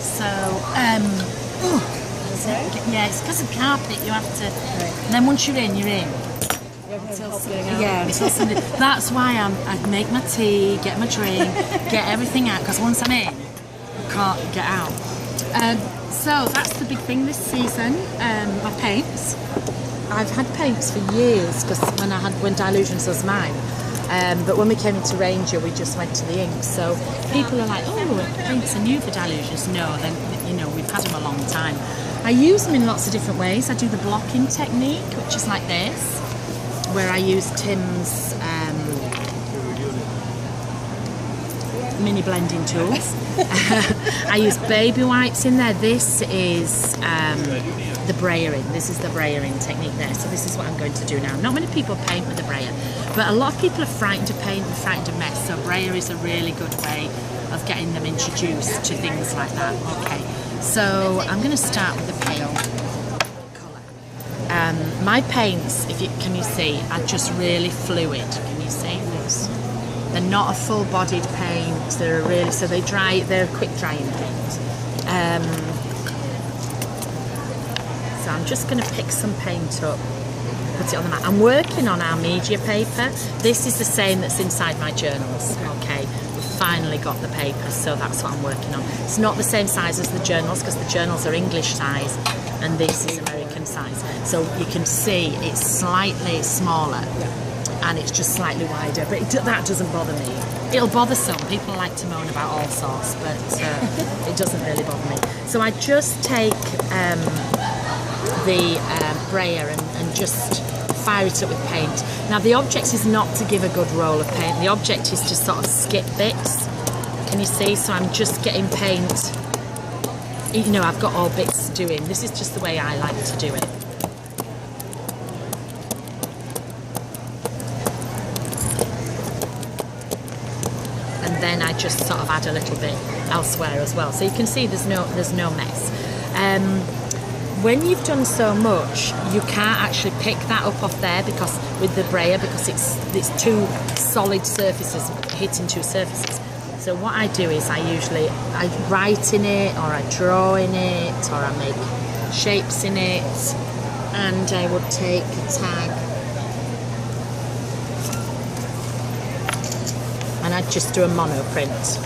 So, yeah, it's because of carpet. You have to. And then once you're in, you're in. Until Sunday. That's why I make my tea, get my drink, get everything out. Because once I'm in, I can't get out. So that's the big thing this season. My paints. I've had paints for years because when Dylusions was mine. But when we came into Ranger, we just went to the ink. So people are like, oh, paints are new for Dylusions. No, then we've had them a long time. I use them in lots of different ways. I do the blocking technique, which is like this, where I use Tim's mini blending tools. I use baby wipes in there. This is the brayering. This is the brayering technique there. So this is what I'm going to do now. Not many people paint with the brayer, but a lot of people are frightened to paint and frightened to mess. So brayer is a really good way of getting them introduced to things like that. Okay, so I'm going to start with the pale colour. My paints, can you see, are just really fluid. Can you see this? They're not a full-bodied paint. So they dry. They're quick drying paint. So I'm just going to pick some paint up, put it on the mat. I'm working on our media paper. This is the same that's inside my journals. Okay, we've finally got the paper, so that's what I'm working on. It's not the same size as the journals because the journals are English size and this is American size. So you can see it's slightly smaller. And it's just slightly wider, but that doesn't bother me. It'll bother some. People like to moan about all sorts, but it doesn't really bother me. So I just take the brayer and just fire it up with paint. Now the object is not to give a good roll of paint. The object is to sort of skip bits. Can you see? So I'm just getting paint. I've got all bits doing. This is just the way I like to do it. Then I just sort of add a little bit elsewhere as well. So you can see there's no mess. When you've done so much, you can't actually pick that up off there because with the brayer, because it's two solid surfaces hitting two surfaces. So what I do is I write in it, or I draw in it, or I make shapes in it, and I would take a tag. And I'd just do a monoprint.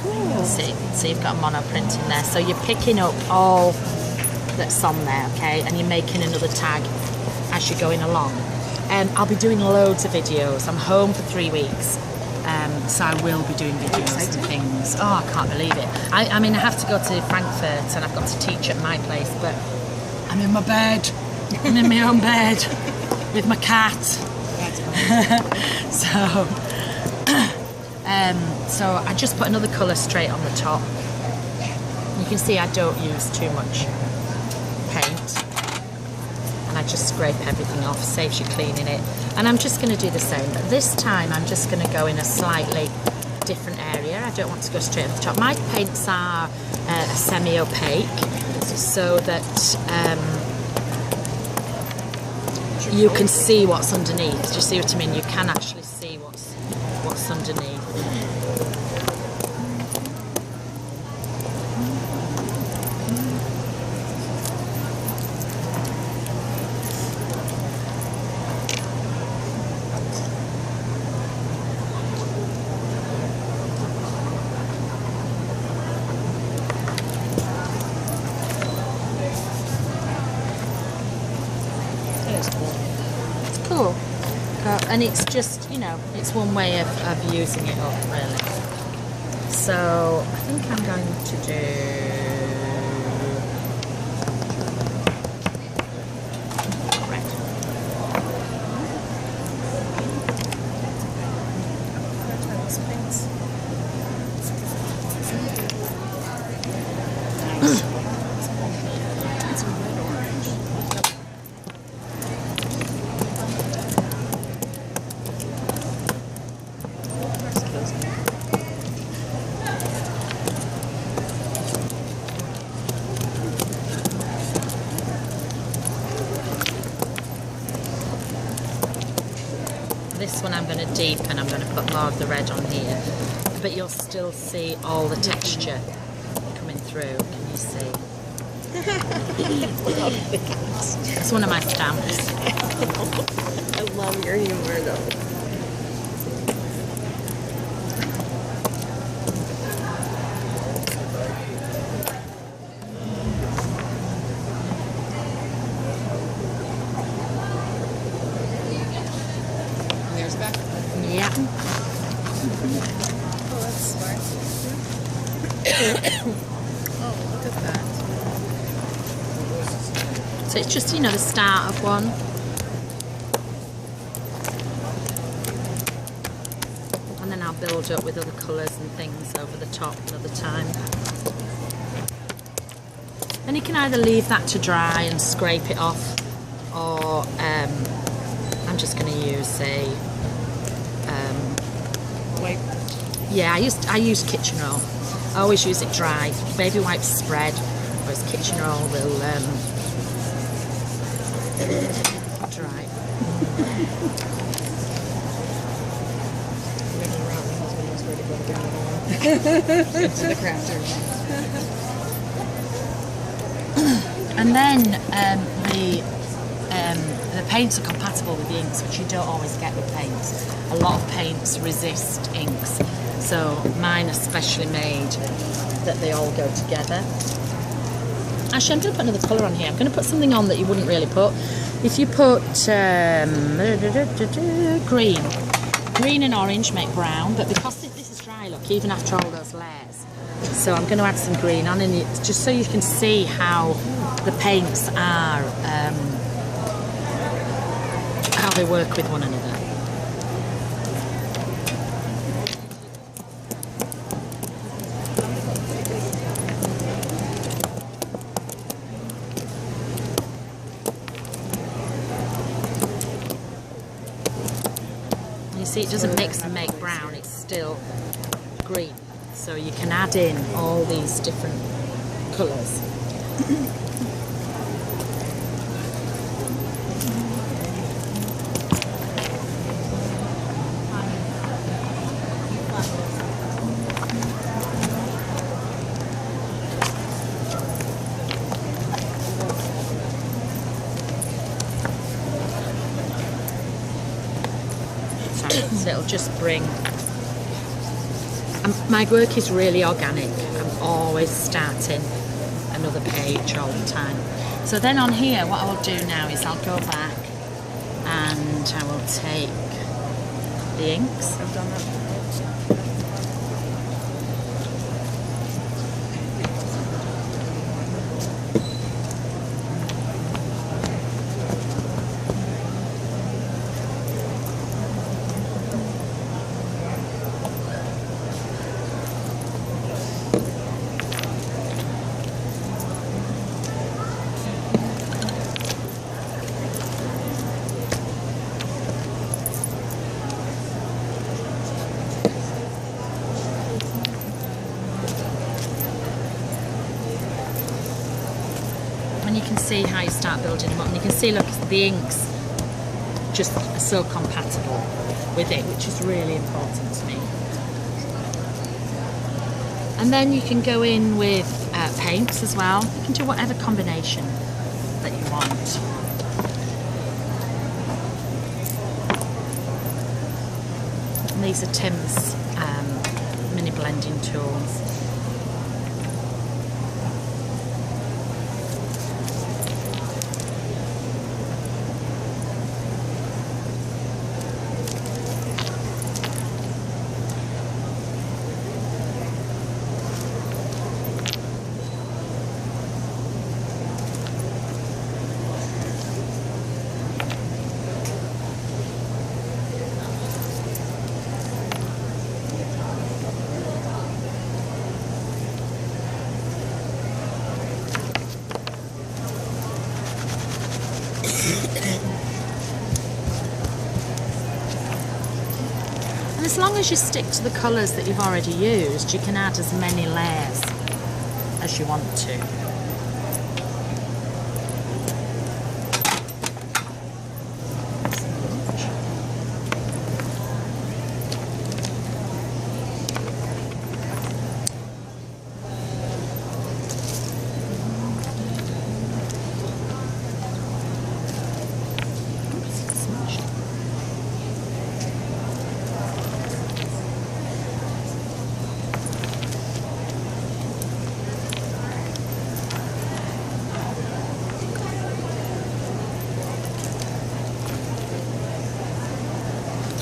Cool. See, so you've got a monoprint in there. So you're picking up all that's on there, okay? And you're making another tag as you're going along. I'll be doing loads of videos. I'm home for 3 weeks. So I will be doing videos and things. Oh, I can't believe it. I mean, I have to go to Frankfurt and I've got to teach at my place, but I'm in my bed. I'm in my own bed with my cat. So I just put another colour straight on the top. You can see I don't use too much paint, and I just scrape everything off, saves you cleaning it. And I'm just going to do the same, but this time I'm just going to go in a slightly different area. I don't want to go straight on the top. My paints are semi-opaque, so that you can see what's underneath. Do you see what I mean? You can actually see what's underneath. Cool. And it's just, it's one way of using it up, really. So I think I'm going to do red. This one I'm going to deepen. I'm going to put more of the red on here. but you'll still see all the texture coming through. Can you see? It's one of my stamps. I love your humor though. There's back. Yeah. Oh, that's smart. Oh, look at that. So it's just, you know, the start of one. And then I'll build up with other colours and things over the top another time. And you can either leave that to dry and scrape it off, or I'm just going to use a Wipe. yeah, I use kitchen roll. I always use it dry. Baby wipes spread, whereas kitchen roll will dry. Running around, my husband knows where to go to get it. Into the crafter. And then the paints are compatible with the inks, which you don't always get with paints. A lot of paints resist inks, so mine are specially made that they all go together. Actually, I'm going to put another colour on here. I'm going to put something on that you wouldn't really put. If you put green and orange make brown, but because this is dry, look, even after all those layers. So I'm going to add some green on, and it's just so you can see how the paints are, how they work with one another. You see, it doesn't mix and make brown, it's still green. So you can add in all these different colours. So it'll just bring... my work is really organic. I'm always starting another page all the time. So then on here, what I'll do now is I'll go back and I will take the inks. I've done that. And you can see how you start building them up, and you can see, look, the inks just are so compatible with it, which is really important to me. And then you can go in with paints as well. You can do whatever combination that you want. And these are Tim's mini blending tools. And as long as you stick to the colours that you've already used, you can add as many layers as you want to.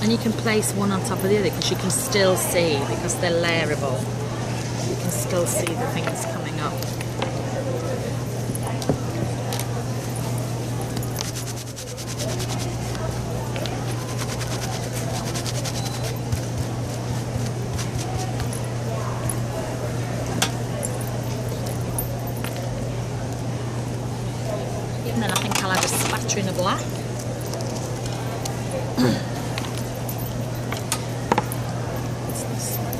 And you can place one on top of the other because you can still see, because they're layerable, you can still see the things coming up. And then I think I'll add a splattering of black. What's this one?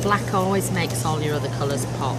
Black always makes all your other colours pop.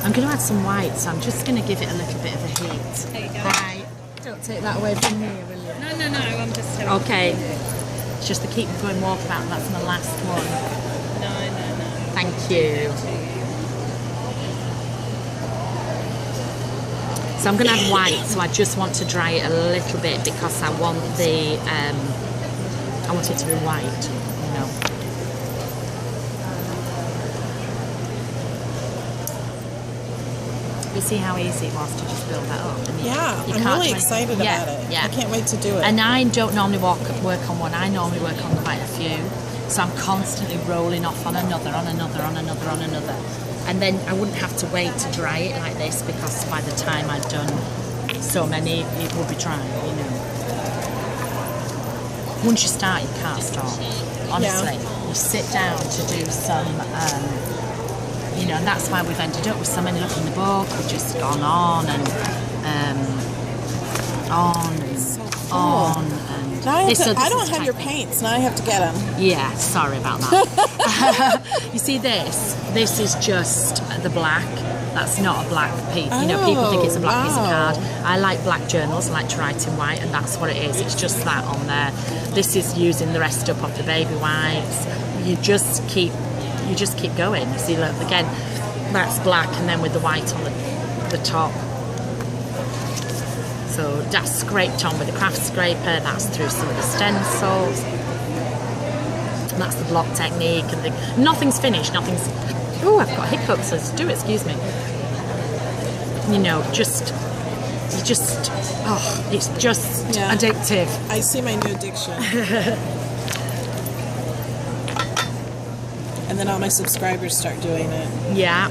I'm going to add some white, so I'm just going to give it a little bit of a heat. There you go. Hi. Don't take that away from me, will you? No, I'm just... Okay. It's just to keep going walkabout, and that's my last one. No. Thank you. So I'm going to add white, so I just want to dry it a little bit because I want the, I want it to be white, you know. You see how easy it was to just build that up? And Yeah, you I'm can't really try- excited Yeah, about it. Yeah. I can't wait to do it. And I don't normally work on one, I normally work on quite a few. So I'm constantly rolling off on another. And then I wouldn't have to wait to dry it like this because by the time I'd done so many, it would be dry, you know. Once you start, you can't stop. Honestly, you sit down to do some, you know, and that's why we've ended up with so many. Look in the book, we've just gone on and on and on. And Now this I don't is have your typing. paints, now I have to get them. Yeah, sorry about that. You see this? This is just the black. That's not a black piece. You know, people think it's a black piece of card. I like black journals. I like to write in white, and that's what it is. It's just that on there. This is using the rest up of the baby wipes. You just keep going. You see, look, again, that's black, and then with the white on the top. So that's scraped on with a craft scraper. That's through some of the stencils. And that's the block technique. And nothing's finished. Nothing's. Oh, I've got hiccups. Let's do it. Excuse me. You know, it's just addictive. I see my new addiction. And then all my subscribers start doing it. Yeah.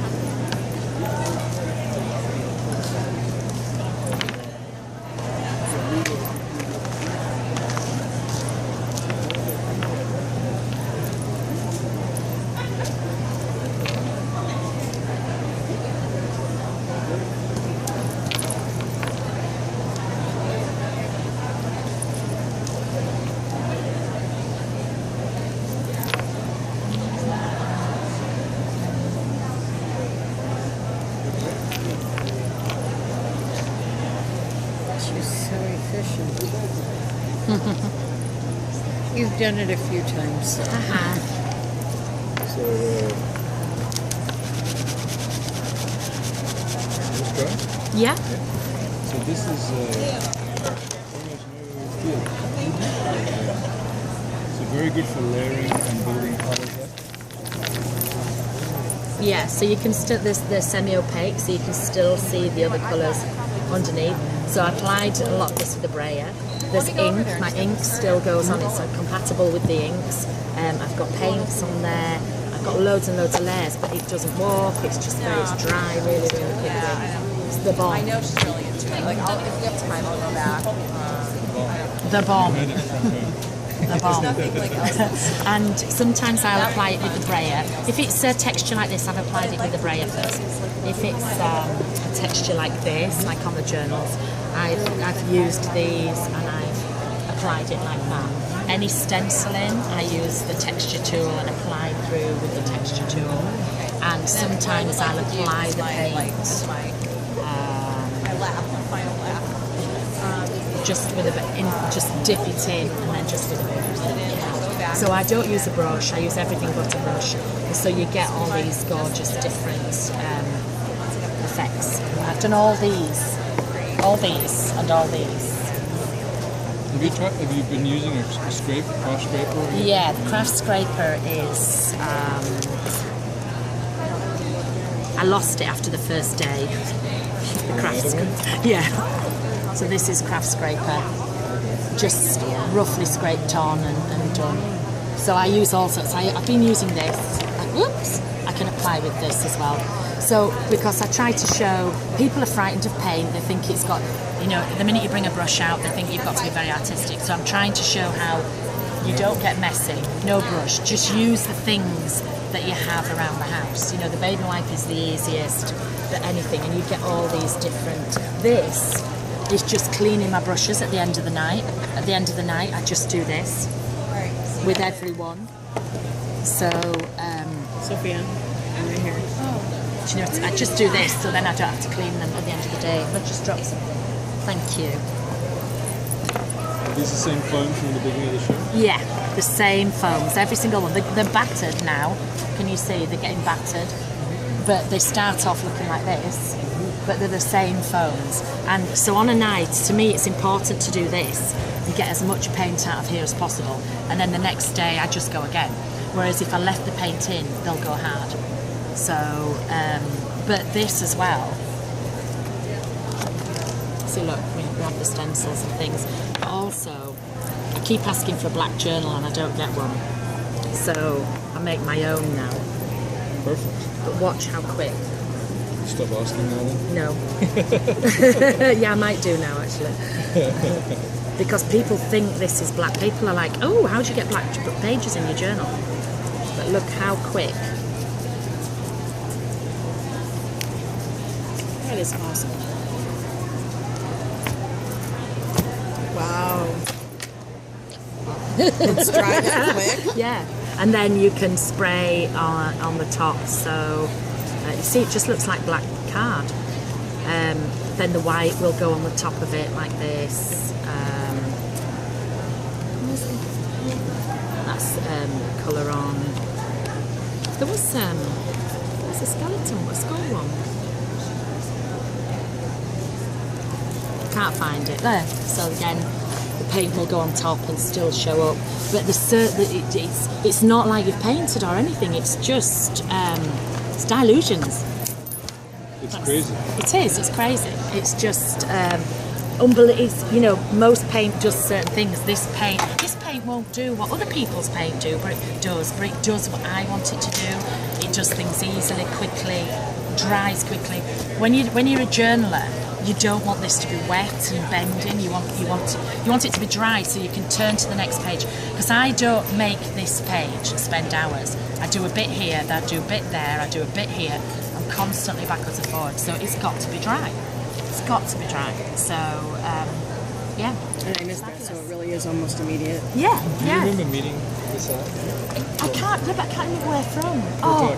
You've done it a few times. So, let's try. Yeah. So this is almost new field. So very good for layering and building colors up. Yeah, so you can still, they're semi-opaque, so you can still see the other colours underneath. So I applied a lot of this with the brayer. There's ink, my ink still goes on, it's compatible with the inks. I've got paints on there, I've got loads and loads of layers, but it doesn't warp, it's just very dry, really, really quickly. It's the bomb. I know she's really into it. Like, if we have time, I'll go back. The bomb. Made it from her. The bomb. Nothing like else. And sometimes I'll apply it with the brayer. If it's a texture like this, I've applied it with the brayer first. If it's a texture like this, like on the journals, I've used these and I've applied it like that. Any stenciling, I use the texture tool and apply through with the texture tool. And sometimes I'll apply the paint. My final laugh. Just with a bit, just dip it in and then just with a bit of it. So I don't use a brush, I use everything but a brush. So you get all these gorgeous different effects. I've done all these, and all these. Have you been using a craft scraper? Yeah, the craft scraper is, I lost it after the first day. The craft scraper. Yeah. So this is craft scraper, just roughly scraped on and done. So I use all sorts. I've been using this. Whoops! I can apply with this as well. So because I try to show, people are frightened of paint. They think it's got, you know, the minute you bring a brush out, they think you've got to be very artistic. So I'm trying to show how you don't get messy. No brush. Just use the things that you have around the house. You know, the baby wipe is the easiest, but anything, and you get all these different. This is just cleaning my brushes at the end of the night. At the end of the night, I just do this with every one. So, Sophia, I'm right here. do you know, I just do this, so then I don't have to clean them at the end of the day. But just drop something. Thank you. Are these the same foams from the beginning of the show? Yeah, the same foams, every single one. They're battered now. Can you see? They're getting battered. But they start off looking like this. But they're the same foams. And so on a night, to me, it's important to do this and get as much paint out of here as possible. And then the next day, I just go again. Whereas if I left the paint in, they'll go hard. So, but this as well. See, look, we have the stencils and things. But also, I keep asking for a black journal and I don't get one. So I make my own now. Perfect. But watch how quick. Stop asking now then. No. Yeah, I might do now actually. Because people think this is black. People are like, oh, how do you get black pages in your journal? But look how quick. That is awesome. Wow. It's dry that quick. Yeah. And then you can spray on the top. So you see, it just looks like black card. Then the white will go on the top of it like this. That's colour on. There was there's a skeleton, a skull one. Can't find it there. So again, the paint will go on top and still show up. But it's not like you've painted or anything. It's just it's Dylusions. It's crazy. It is. It's crazy. It's just unbelievable. You know, most paint does certain things. This paint won't do what other people's paint do, but it does. But it does what I want it to do. It does things easily, quickly, dries quickly. When you're a journaler, you don't want this to be wet and bending. You want it to be dry so you can turn to the next page. Because I don't make this page and spend hours. I do a bit here, I do a bit there, I do a bit here. I'm constantly backwards and forwards. So it's got to be dry. It's got to be dry. So yeah. And I missed that, so it really is almost immediate. Yeah, Do you yeah. remember meeting this out? I can't remember where from. Oh,